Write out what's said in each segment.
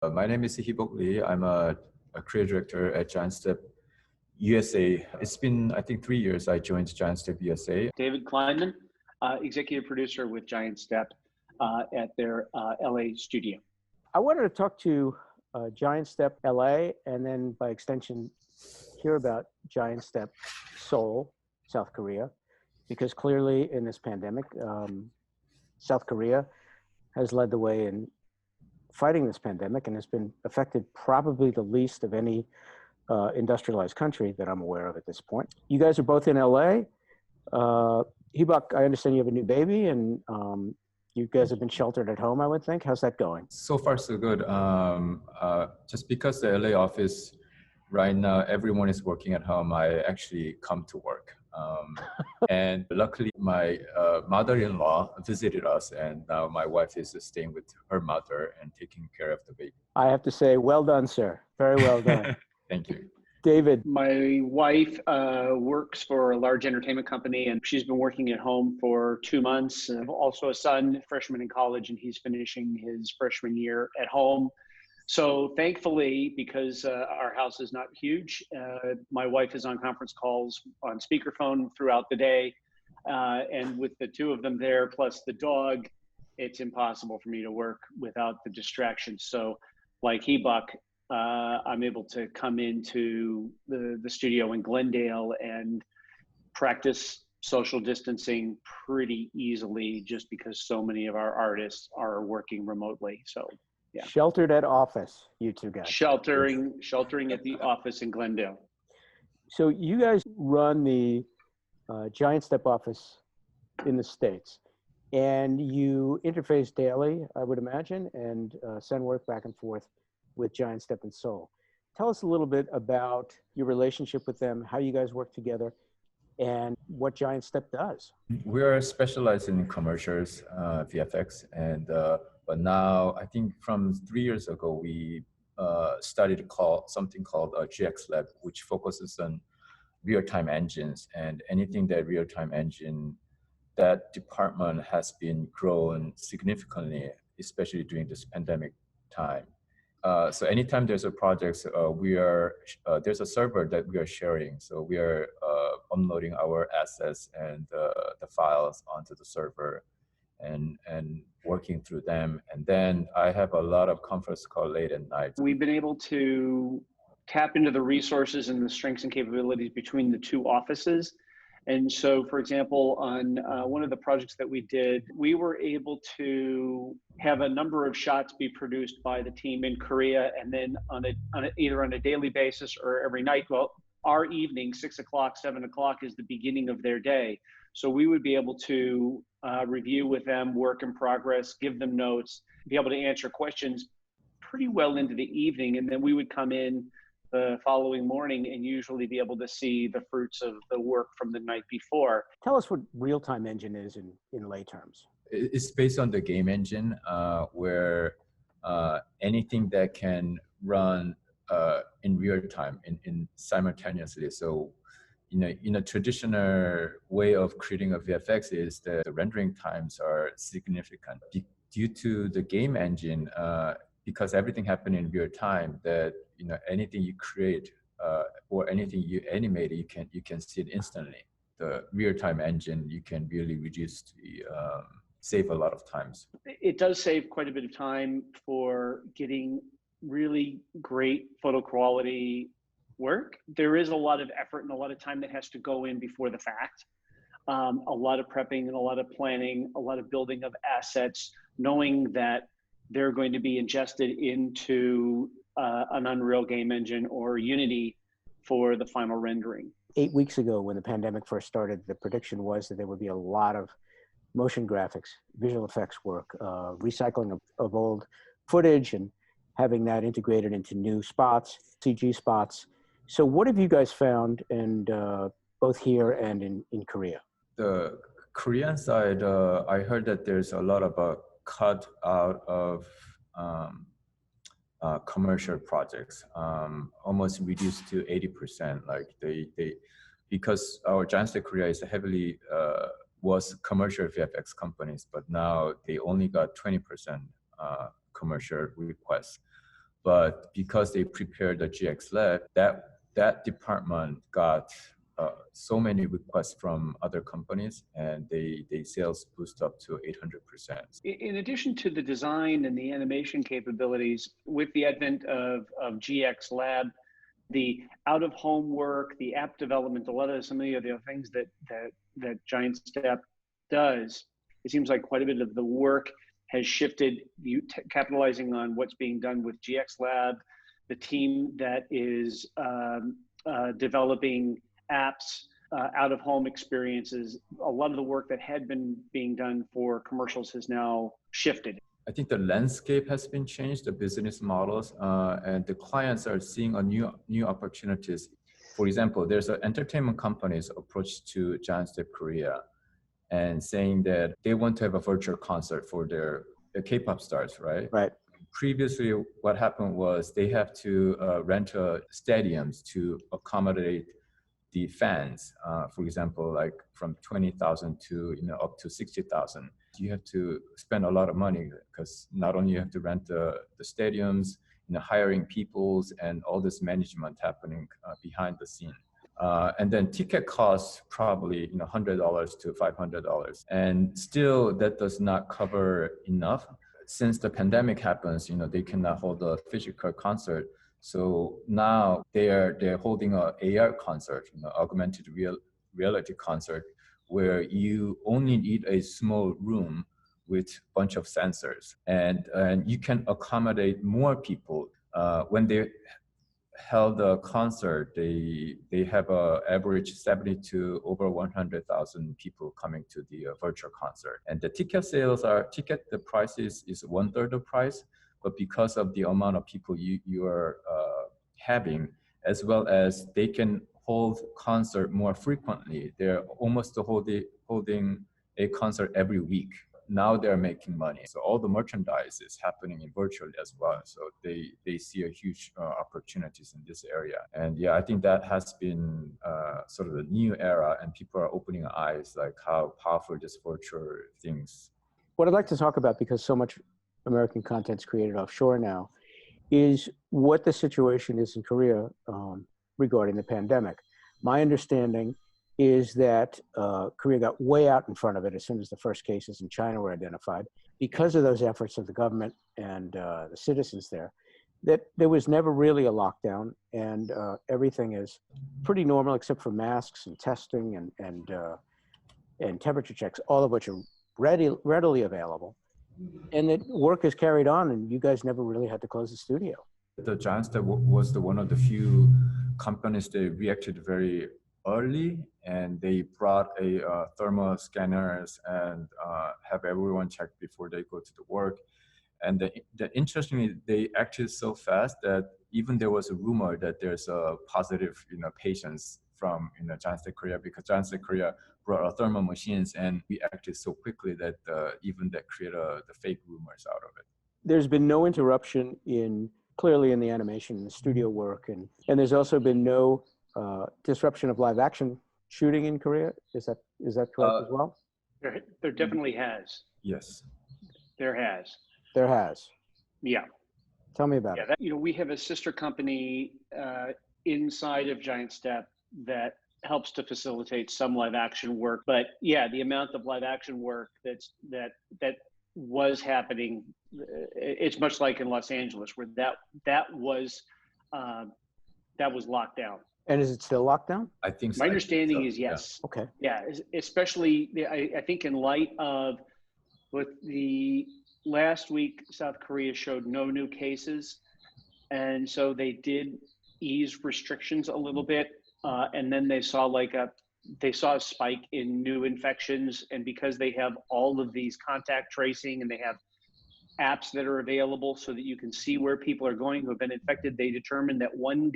My name is Heebok Lee. I'm a creative director at Giantstep USA. It's been, I think, 3 years I joined Giantstep USA. David Kleinman, executive producer with Giantstep at their LA studio. I wanted to talk to Giantstep LA and then by extension hear about Giantstep Seoul, South Korea, because clearly in this pandemic, South Korea has led the way in fighting this pandemic and has been affected probably the least of any industrialized country that I'm aware of at this point. You guys are both in LA. Heebok, I understand you have a new baby and you guys have been sheltered at home, I would think. How's that going? So far, so good. Just because the LA office right now, everyone is working at home, I actually come to work. And luckily, my mother-in-law visited us, and now my wife is staying with her mother and taking care of the baby. I have to say, well done, sir. Very well done. Thank you. David. My wife works for a large entertainment company, and she's been working at home for 2 months. I have also a son, freshman in college, and he's finishing his freshman year at home. So thankfully, because our house is not huge, my wife is on conference calls on speakerphone throughout the day. And with the two of them there, plus the dog, it's impossible for me to work without the distractions. So like Heebok, I'm able to come into the studio in Glendale and practice social distancing pretty easily just because so many of our artists are working remotely. So yeah. Sheltered at office, you two guys. Sheltering at the office in Glendale. So you guys run the Giantstep office in the States, and you interface daily, I would imagine, and send work back and forth with Giantstep in Seoul. Tell us a little bit about your relationship with them, how you guys work together, and what Giantstep does. We are specialized in commercials, VFX, and but now I think from 3 years ago we started something called GX Lab, which focuses on real-time engines, and anything that real-time engine, that department has been grown significantly, especially during this pandemic time. So anytime there's a project, there's a server that we are sharing. So we are uploading our assets and the files onto the server and working through them. And then I have a lot of conference call late at night. We've been able to tap into the resources and the strengths and capabilities between the two offices. And so, for example, on one of the projects that we did, we were able to have a number of shots be produced by the team in Korea, and then either on a daily basis or every night. Well, our evening, 6 o'clock, 7 o'clock is the beginning of their day. So we would be able to review with them work in progress, give them notes, be able to answer questions pretty well into the evening. And then we would come in the following morning and usually be able to see the fruits of the work from the night before. Tell us what real-time engine is in lay terms. It's based on the game engine, where anything that can run in real time, in simultaneously. So, in a traditional way of creating a VFX is that the rendering times are significant. Due to the game engine, because everything happened in real time, that anything you create or anything you animate, you can see it instantly. The real-time engine, you can really reduce save a lot of times. It does save quite a bit of time for getting really great photo quality work. There is a lot of effort and a lot of time that has to go in before the fact. A lot of prepping and a lot of planning, a lot of building of assets, knowing that they're going to be ingested into an Unreal game engine or Unity for the final rendering. 8 weeks ago, when the pandemic first started, the prediction was that there would be a lot of motion graphics, visual effects work, recycling of old footage and having that integrated into new spots, CG spots. So what have you guys found, and both here and in Korea? The Korean side, I heard that there's a lot of cut out of commercial projects, almost reduced to 80%. Like because our Giantstep Korea is heavily was commercial VFX companies, but now they only got 20% commercial requests. But because they prepared the GX lab, that department got so many requests from other companies, and they sales boost up to 800%. In addition to the design and the animation capabilities, with the advent of GX Lab, the out-of-home work, the app development, a lot of some of the other things that Giantstep does, it seems like quite a bit of the work has shifted, capitalizing on what's being done with GX Lab, the team that is developing apps, out-of-home experiences. A lot of the work that had been being done for commercials has now shifted. I think the landscape has been changed, the business models, and the clients are seeing a new opportunities. For example, there's an entertainment company's approach to Giantstep Korea, and saying that they want to have a virtual concert for their K-pop stars, right? Right. Previously, what happened was they have to rent stadiums to accommodate the fans. For example, like from 20,000 to up to 60,000. You have to spend a lot of money because not only you have to rent the stadiums, hiring peoples and all this management happening behind the scene. And then ticket costs probably $100 to $500, and still that does not cover enough. Since the pandemic happens, they cannot hold a physical concert. So now they're holding a AR concert, augmented reality concert, where you only need a small room with a bunch of sensors, and you can accommodate more people. When they held a concert, they have a average 70 to over 100,000 people coming to the virtual concert. And the the price is 1/3 the price, but because of the amount of people you are having, as well as they can hold concert more frequently. They're almost holding a concert every week. Now they're making money. So all the merchandise is happening in virtually as well. So they see a huge opportunities in this area. And yeah, I think that has been sort of the new era, and people are opening eyes like how powerful this virtual things. What I'd like to talk about, because so much American content's created offshore now, is what the situation is in Korea regarding the pandemic. My understanding is that Korea got way out in front of it as soon as the first cases in China were identified, because of those efforts of the government and the citizens there, that there was never really a lockdown, and everything is pretty normal except for masks and testing and temperature checks, all of which are readily available. And that work is carried on, and you guys never really had to close the studio. The Giantstep was one of the few companies that reacted very early, and they brought a thermal scanners and have everyone check before they go to the work. And interestingly, they acted so fast that even there was a rumor that there's a positive patients from Giantstep Korea, because Giantstep Korea brought our thermal machines, and we acted so quickly that even that created the fake rumors out of it. There's been no interruption clearly in the animation and the studio work, and there's also been no disruption of live action shooting in Korea. Is that correct as well? There definitely has. Yes. There has. There has. Yeah. Tell me about it. We have a sister company inside of Giantstep that helps to facilitate some live action work. But yeah, the amount of live action work that was happening, it's much like in Los Angeles, where that was locked down. And is it still locked down? I think so. My understanding is yes. Yeah. Okay. Yeah, especially I think in light of with the last week, South Korea showed no new cases, and so they did ease restrictions a little bit, and then they saw a spike in new infections, and because they have all of these contact tracing and they have apps that are available so that you can see where people are going who have been infected, they determined that one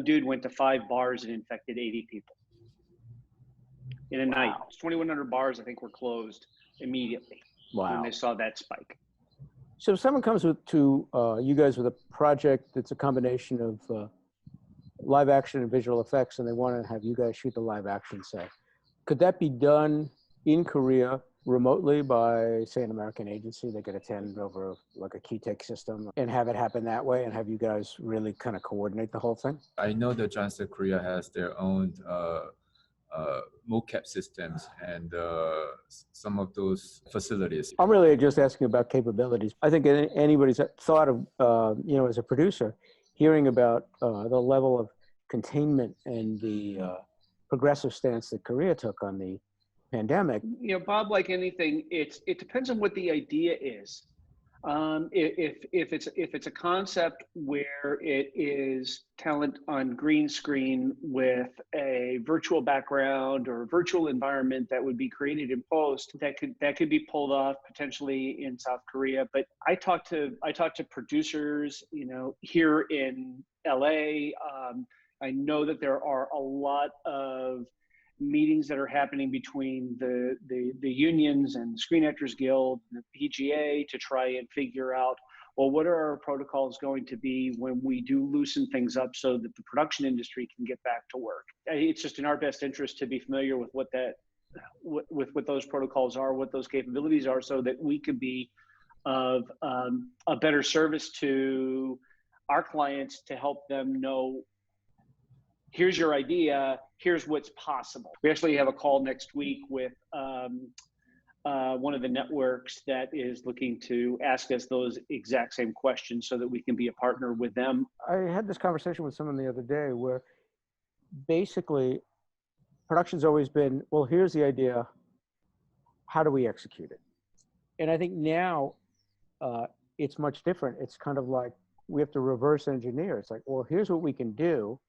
dude went to 5 bars and infected 80 people in a night. 2,100 bars, I think, were closed immediately when they saw that spike. So if someone comes to you guys with a project that's a combination of live action and visual effects, and they want to have you guys shoot the live action, say, could that be done in Korea remotely by, say, an American agency that could attend over like a key take system and have it happen that way, and have you guys really kind of coordinate the whole thing? I know that Giantstep Korea has their own mocap systems and some of those facilities. I'm really just asking about capabilities. I think anybody's thought of, as a producer, hearing about the level of containment and the progressive stance that Korea took on the pandemic. Bob, like anything, it depends on what the idea is. If it's a concept where it is talent on green screen with a virtual background or a virtual environment that would be created in post, that could be pulled off potentially in South Korea. But I talk to producers, here in LA. I know that there are a lot of meetings that are happening between the unions and the Screen Actors Guild and the PGA to try and figure out, well, what are our protocols going to be when we do loosen things up so that the production industry can get back to work. It's just in our best interest to be familiar with what those protocols are, what those capabilities are, so that we could be of a better service to our clients to help them know, here's your idea, here's what's possible. We actually have a call next week with one of the networks that is looking to ask us those exact same questions so that we can be a partner with them. I had this conversation with someone the other day where basically production's always been, well, here's the idea, how do we execute it? And I think now it's much different. It's kind of like we have to reverse engineer. It's like, well, here's what we can do.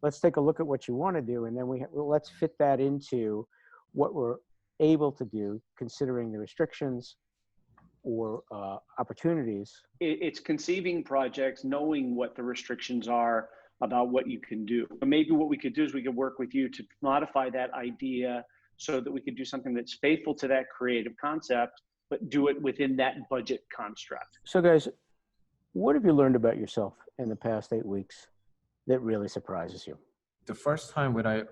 Let's take a look at what you want to do, and then let's fit that into what we're able to do, considering the restrictions or opportunities. It's conceiving projects, knowing what the restrictions are about what you can do. Maybe what we could do is we could work with you to modify that idea so that we could do something that's faithful to that creative concept, but do it within that budget construct. So guys, what have you learned about yourself in the past 8 weeks that really surprises you? The first time when I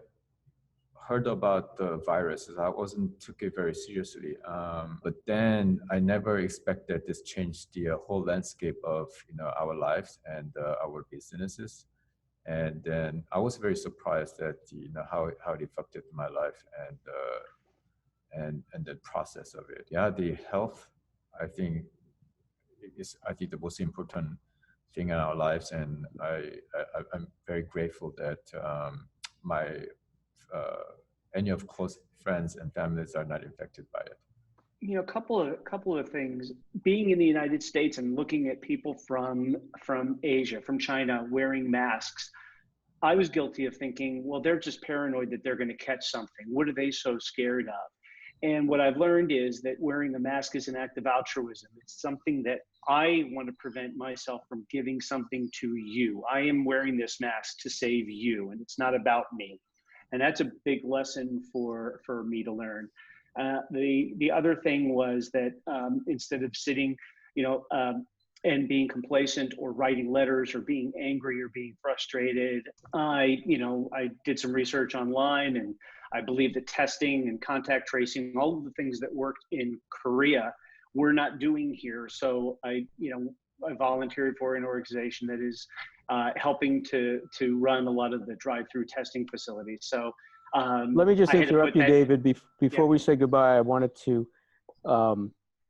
heard about the virus, I wasn't took it very seriously. But then I never expected this changed the whole landscape of our lives and our businesses. And then I was very surprised at how it affected my life and the process of it. Yeah, the health, I think the most important thing in our lives, and I'm very grateful that any of close friends and families are not infected by it. A couple of things. Being in the United States and looking at people from Asia, from China, wearing masks, I was guilty of thinking, well, they're just paranoid that they're going to catch something. What are they so scared of? And what I've learned is that wearing a mask is an act of altruism. It's something that I want to prevent myself from giving something to you. I am wearing this mask to save you, and it's not about me. And that's a big lesson for me to learn. The other thing was that instead of sitting, and being complacent or writing letters or being angry or being frustrated, I did some research online, and I believe that testing and contact tracing, all of the things that worked in Korea, we're not doing here. So I volunteered for an organization that is helping to run a lot of the drive-through testing facilities. So let me just interrupt you, David. Before we say goodbye, I wanted to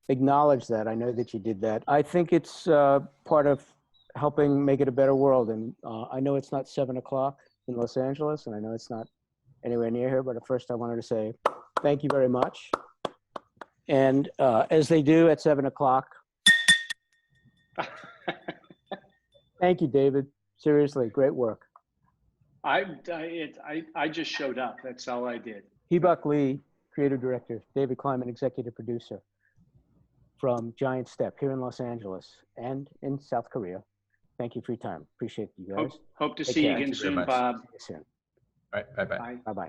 acknowledge that. I know that you did that. I think it's part of helping make it a better world. And I know it's not 7 o'clock in Los Angeles, and I know it's not anywhere near here, but at first I wanted to say thank you very much. And as they do at 7 o'clock, thank you, David. Seriously, great work. I just showed up. That's all I did. Heebok Lee, creative director. David Kleinman, executive producer from Giantstep here in Los Angeles and in South Korea. Thank you for your time. Appreciate you guys. Hope to see you again soon, Bob. See you soon. All right, bye-bye. Bye. Bye-bye.